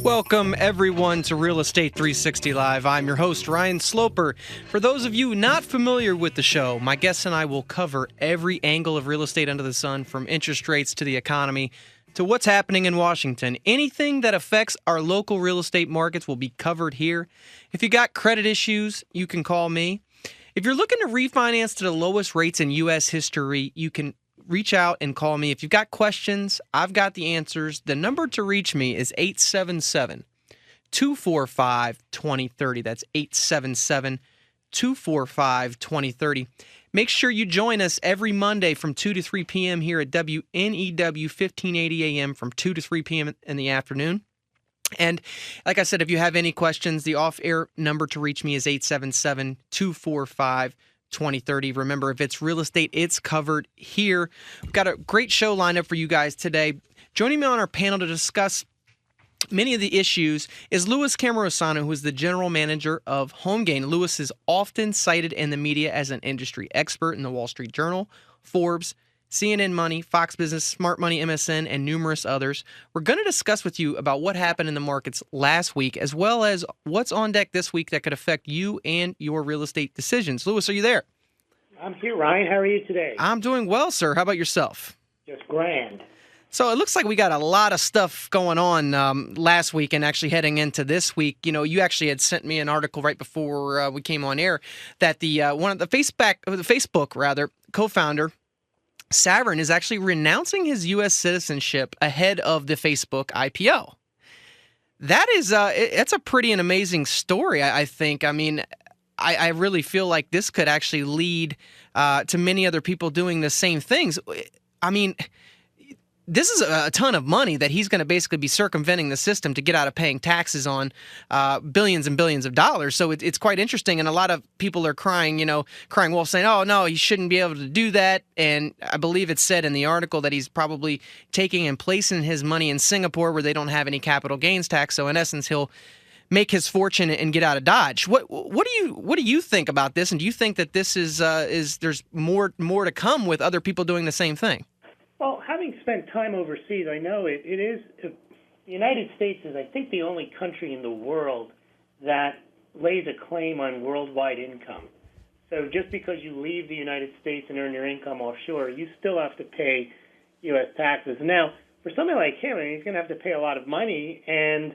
Welcome, everyone, to Real Estate 360 Live. I'm your host, Ryan Sloper. For those of you not familiar with the show, my guests and I will cover every angle of real estate under the sun, from interest rates to the economy to what's happening in Washington. Anything that affects our local real estate markets will be covered here. If you got credit issues, you can call me. If you're looking to refinance to the lowest rates in U.S. history, you can reach out and call me. If you've got questions, I've got the answers. The number to reach me is 877-245-2030. That's 877-245-2030. Make sure you join us every Monday from 2 to 3 p.m. here at WNEW 1580 a.m. from 2 to 3 p.m. in the afternoon. And like I said, if you have any questions, the off-air number to reach me is 877-245-2030. Remember, if it's real estate, it's covered here. We've got a great show lined up for you guys today. Joining me on our panel to discuss many of the issues is Louis Cammarosano, who is the general manager of HomeGain. Louis is often cited in the media as an industry expert in the Wall Street Journal, Forbes, CNN Money, Fox Business, Smart Money, MSN, and numerous others. We're going to discuss with you about what happened in the markets last week, as well as what's on deck this week that could affect you and your real estate decisions. Louis, are you there? I'm here, Ryan. How are you today? I'm doing well, sir. How about yourself? Just grand. So it looks like we got a lot of stuff going on last week and actually heading into this week. You know, you actually had sent me an article right before we came on air that the one of the Facebook co-founder, Savern, is actually renouncing his U.S. citizenship ahead of the Facebook IPO. That is, it's a pretty an amazing story, I think. I mean, I really feel like this could actually lead to many other people doing the same things. I mean, this is a ton of money that he's going to basically be circumventing the system to get out of paying taxes on billions and billions of dollars. So it's quite interesting. And a lot of people are crying wolf, saying, oh, no, he shouldn't be able to do that. And I believe it's said in the article that he's probably taking and placing his money in Singapore where they don't have any capital gains tax. So in essence, he'll make his fortune and get out of Dodge. What do you think about this? And do you think that this is there's more to come with other people doing the same thing? Well, having spent time overseas, I know it is. The United States is, I think, the only country in the world that lays a claim on worldwide income. So just because you leave the United States and earn your income offshore, you still have to pay U.S. taxes. Now, for somebody like him, he's going to have to pay a lot of money, and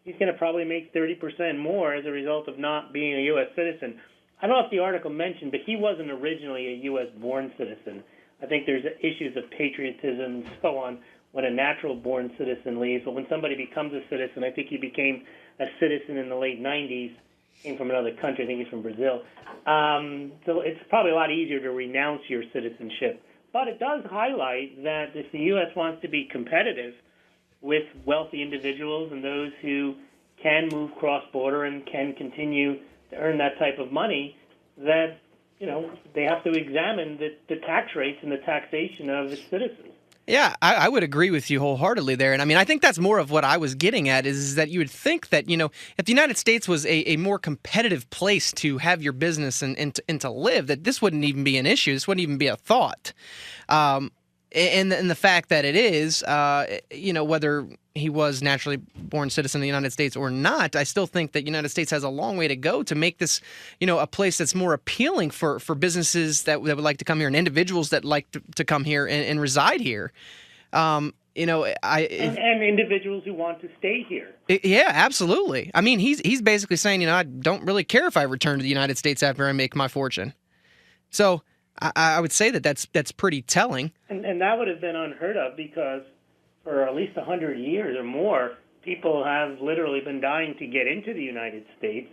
he's going to probably make 30% more as a result of not being a U.S. citizen. I don't know if the article mentioned, but he wasn't originally a U.S.-born citizen. I think there's issues of patriotism and so on when a natural-born citizen leaves. But when somebody becomes a citizen, I think he became a citizen in the late 90s, came from another country. I think he's from Brazil. So it's probably a lot easier to renounce your citizenship. But it does highlight that if the U.S. wants to be competitive with wealthy individuals and those who can move cross-border and can continue to earn that type of money, that they have to examine the tax rates and the taxation of its citizens. Yeah, I would agree with you wholeheartedly there. And I mean, I think that's more of what I was getting at is that you would think that, if the United States was a more competitive place to have your business and to live, that this wouldn't even be an issue. This wouldn't even be a thought. And the fact that it is, whether he was naturally born citizen of the United States or not, I still think that the United States has a long way to go to make this, a place that's more appealing for businesses that would like to come here and individuals that like to come here and reside here. And individuals who want to stay here. Yeah, absolutely. I mean, he's basically saying, I don't really care if I return to the United States after I make my fortune. So I would say that's pretty telling. And that would have been unheard of because for at least 100 years or more, people have literally been dying to get into the United States.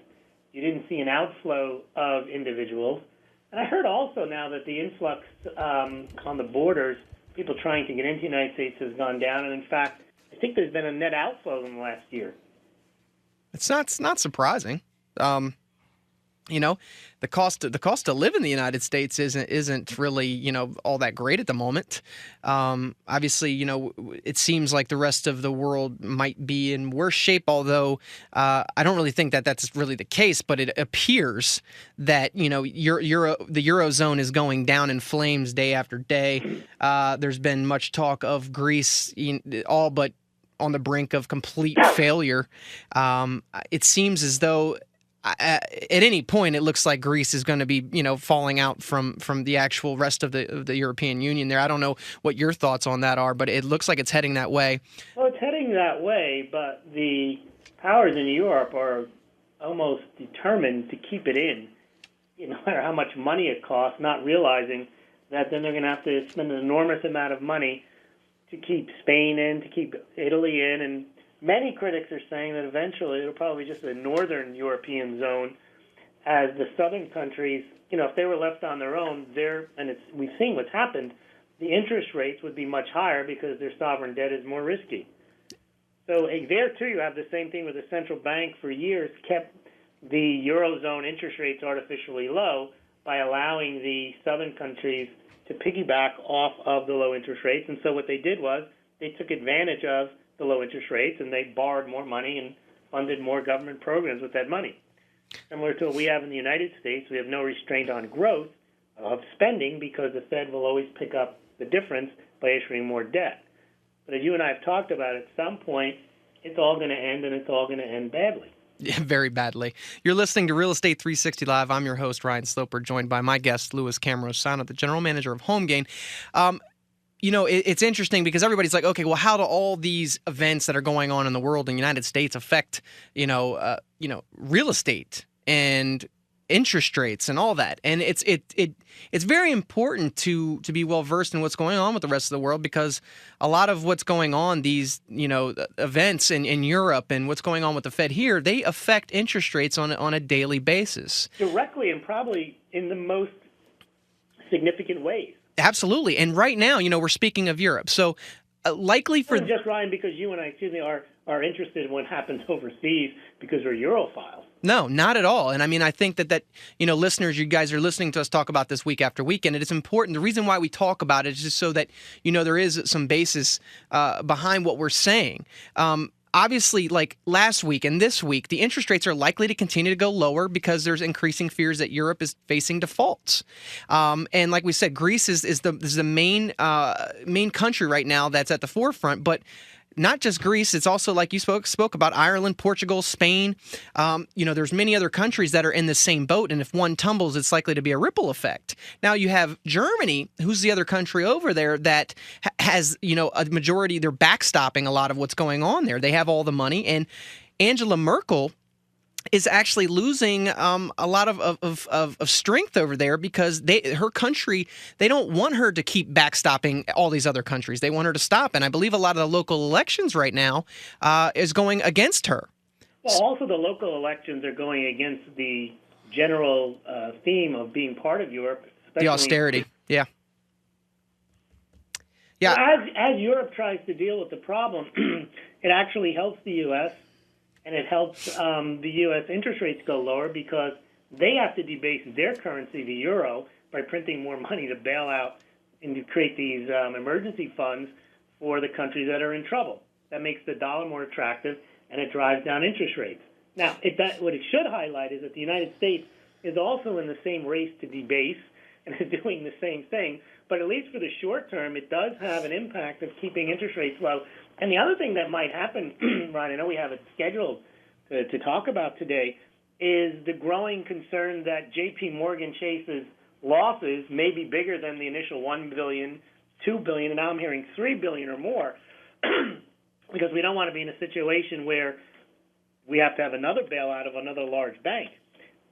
You didn't see an outflow of individuals. And I heard also now that the influx on the borders, people trying to get into the United States, has gone down. And in fact, I think there's been a net outflow in the last year. It's not surprising. The cost to live in the United States isn't really, all that great at the moment. Obviously, it seems like the rest of the world might be in worse shape, although I don't really think that that's really the case, but it appears that, the Eurozone is going down in flames day after day. There's been much talk of Greece all but on the brink of complete failure. It seems as though at any point it looks like Greece is going to be, falling out from the actual rest of the European Union there. I don't know what your thoughts on that are, but it looks like it's heading that way. Well, it's heading that way, but the powers in Europe are almost determined to keep it in, no matter how much money it costs, not realizing that then they're going to have to spend an enormous amount of money to keep Spain in, to keep Italy in, and many critics are saying that eventually it'll probably be just a northern European zone, as the southern countries, if they were left on their own, we've seen what's happened, the interest rates would be much higher because their sovereign debt is more risky. So there, too, you have the same thing with the central bank for years kept the Eurozone interest rates artificially low by allowing the southern countries to piggyback off of the low interest rates. And so what they did was they took advantage of the low interest rates and they borrowed more money and funded more government programs with that money. Similar to what we have in the United States, we have no restraint on growth of spending because the Fed will always pick up the difference by issuing more debt. But as you and I have talked about, at some point, it's all going to end, and it's all going to end badly. Yeah, very badly. You're listening to Real Estate 360 Live. I'm your host, Ryan Sloper, joined by my guest, Louis Cammarosano, the general manager of HomeGain. It's interesting because everybody's like, okay, well, how do all these events that are going on in the world in the United States affect, real estate and interest rates and all that? And it's very important to be well versed in what's going on with the rest of the world, because a lot of what's going on, these events in Europe and what's going on with the Fed here, they affect interest rates on a daily basis, directly and probably in the most significant ways. Absolutely. And right now, we're speaking of Europe, so likely for just Ryan, because you and I, are interested in what happens overseas because we're Europhiles. No, not at all. And I mean, I think that listeners, you guys are listening to us talk about this week after week, and it is important. The reason why we talk about it is just so that, there is some basis behind what we're saying. Obviously, like last week and this week, the interest rates are likely to continue to go lower because there's increasing fears that Europe is facing defaults. And like we said, Greece is the main country right now that's at the forefront, but not just Greece, it's also, like you spoke about, Ireland, Portugal, Spain. There's many other countries that are in the same boat, and if one tumbles, it's likely to be a ripple effect. Now you have Germany, who's the other country over there that has, a majority, they're backstopping a lot of what's going on there. They have all the money, and Angela Merkel is actually losing a lot of strength over there because her country, they don't want her to keep backstopping all these other countries. They want her to stop. And I believe a lot of the local elections right now is going against her. Well, also the local elections are going against the general theme of being part of Europe. The austerity, yeah. Yeah. As Europe tries to deal with the problem, it actually helps the U.S., and it helps the U.S. interest rates go lower because they have to debase their currency, the euro, by printing more money to bail out and to create these emergency funds for the countries that are in trouble. That makes the dollar more attractive, and it drives down interest rates. Now, what it should highlight is that the United States is also in the same race to debase and is doing the same thing, but at least for the short term, it does have an impact of keeping interest rates low. And the other thing that might happen, Ron, I know we have it scheduled to talk about today, is the growing concern that J.P. Morgan Chase's losses may be bigger than the initial $1 billion, $2 billion, and now I'm hearing $3 billion or more, because we don't want to be in a situation where we have to have another bailout of another large bank.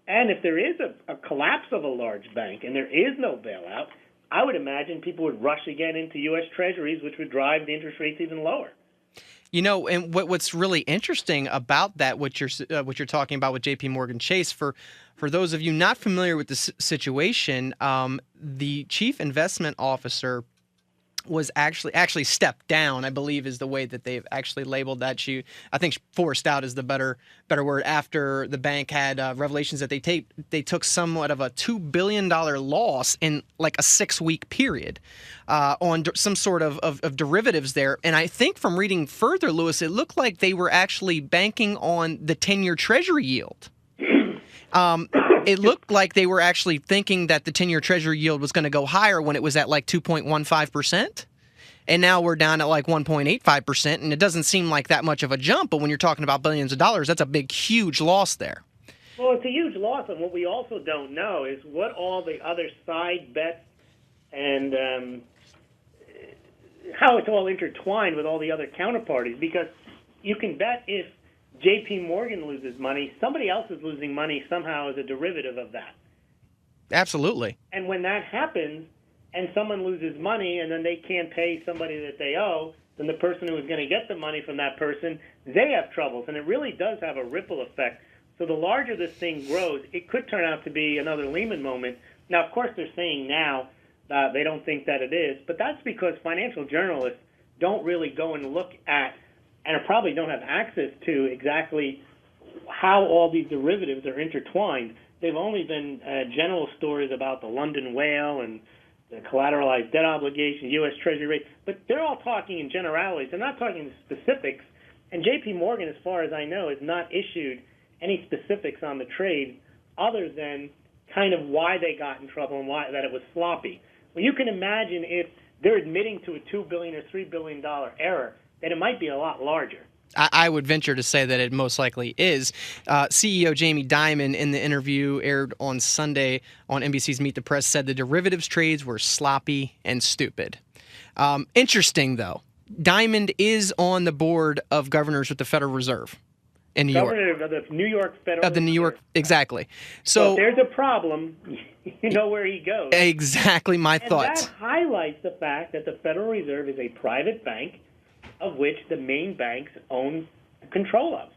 And if there is a collapse of a large bank and there is no bailout, I would imagine people would rush again into U.S. Treasuries, which would drive the interest rates even lower. And what's really interesting about that, what you're talking about with J.P. Morgan Chase, for those of you not familiar with the situation, the chief investment officer was actually stepped down, I believe is the way that they've actually labeled that. I think forced out is the better word, after the bank had revelations that they took somewhat of a $2 billion loss in like a 6-week period on some sort of derivatives there. And I think from reading further, Louis, it looked like they were actually banking on the 10-year Treasury yield. It looked like they were actually thinking that the 10-year Treasury yield was going to go higher when it was at like 2.15%. And now we're down at like 1.85%, and it doesn't seem like that much of a jump. But when you're talking about billions of dollars, that's a big, huge loss there. Well, it's a huge loss, and what we also don't know is what all the other side bets and how it's all intertwined with all the other counterparties. Because you can bet if J.P. Morgan loses money, somebody else is losing money somehow as a derivative of that. Absolutely. And when that happens, and someone loses money, and then they can't pay somebody that they owe, then the person who is going to get the money from that person, they have troubles, and it really does have a ripple effect. So the larger this thing grows, it could turn out to be another Lehman moment. Now, of course, they're saying now they don't think that it is, but that's because financial journalists don't really go and look at, and probably don't have access to exactly how all these derivatives are intertwined. They've only been general stories about the London whale and the collateralized debt obligation, U.S. Treasury rate, but they're all talking in generalities. They're not talking specifics. And J.P. Morgan, as far as I know, has not issued any specifics on the trade other than kind of why they got in trouble and why that it was sloppy. Well, you can imagine if they're admitting to a $2 billion or $3 billion error, that it might be a lot larger. I would venture to say that it most likely is. CEO Jamie Dimon, in the interview aired on Sunday on NBC's Meet the Press, said the derivatives trades were sloppy and stupid. Interesting, though. Dimon is on the board of governors with the Federal Reserve in New York. Governor of the New York Federal Of the New York, Reserve. exactly. So if there's a problem, you know where he goes. Exactly my and thoughts. That highlights the fact that the Federal Reserve is a private bank of which the main banks own control of.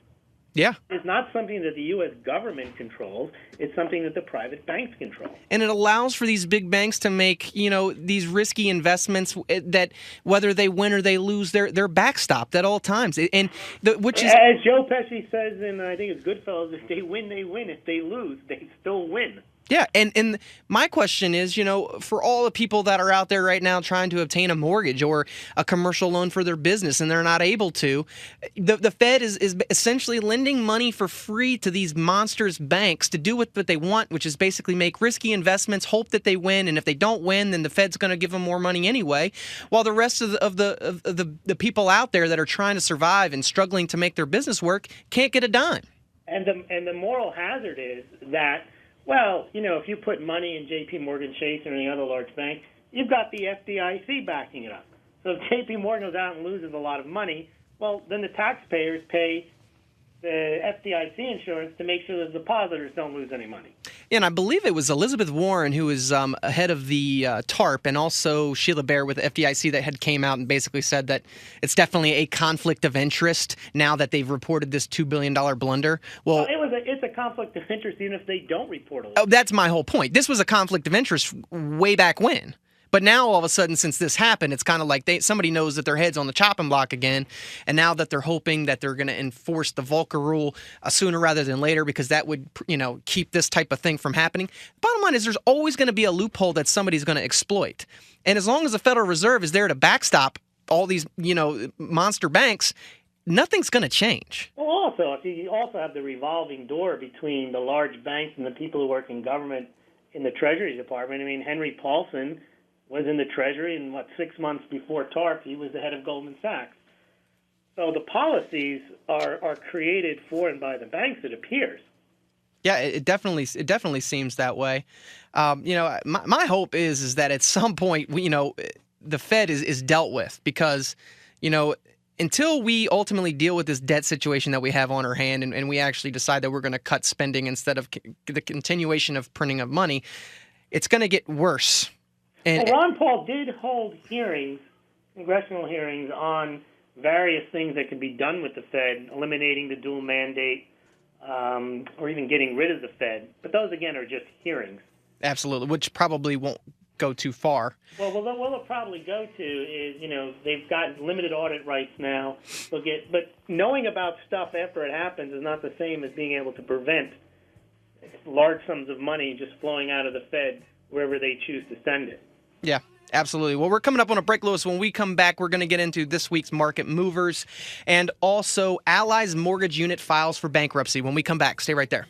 Yeah. It's not something that the U.S. government controls. It's something that the private banks control. And it allows for these big banks to make, these risky investments that whether they win or they lose, they're backstopped at all times. And which is, as Joe Pesci says in, I think it's Goodfellas, if they win, they win. If they lose, they still win. Yeah, and my question is, for all the people that are out there right now trying to obtain a mortgage or a commercial loan for their business and they're not able to, the Fed is essentially lending money for free to these monsters banks to do what they want, which is basically make risky investments, hope that they win, and if they don't win, then the Fed's going to give them more money anyway, while the rest of the people out there that are trying to survive and struggling to make their business work can't get a dime. And the moral hazard is that, well, if you put money in J.P. Morgan Chase or any other large bank, you've got the FDIC backing it up. So if J.P. Morgan goes out and loses a lot of money, well, then the taxpayers pay the FDIC insurance to make sure the depositors don't lose any money. And I believe it was Elizabeth Warren who was head of the TARP, and also Sheila Bair with the FDIC that had came out and basically said that it's definitely a conflict of interest now that they've reported this $2 billion blunder. Well, it's a conflict of interest even if they don't report it. Oh, that's my whole point. This was a conflict of interest way back when. But now, all of a sudden, since this happened, it's kind of like somebody knows that their head's on the chopping block again, and now that they're hoping that they're going to enforce the Volcker rule sooner rather than later because that would, keep this type of thing from happening. Bottom line is there's always going to be a loophole that somebody's going to exploit. And as long as the Federal Reserve is there to backstop all these, monster banks, nothing's going to change. Well, also, you also have the revolving door between the large banks and the people who work in government in the Treasury Department. I mean, Henry Paulson was in the Treasury, and 6 months before TARP, he was the head of Goldman Sachs. So the policies are created for and by the banks, it appears. Yeah, it definitely seems that way. My hope is that at some point, the Fed is dealt with because, until we ultimately deal with this debt situation that we have on our hand and we actually decide that we're going to cut spending instead of the continuation of printing of money, it's going to get worse. And Ron Paul did hold hearings, congressional hearings, on various things that could be done with the Fed, eliminating the dual mandate, or even getting rid of the Fed. But those, again, are just hearings. Absolutely, which probably won't go too far. Well, what they'll probably go to is, they've got limited audit rights now. But knowing about stuff after it happens is not the same as being able to prevent large sums of money just flowing out of the Fed wherever they choose to send it. Yeah, absolutely. Well, we're coming up on a break, Louis. When we come back, we're going to get into this week's market movers and also Ally's mortgage unit files for bankruptcy. When we come back, stay right there.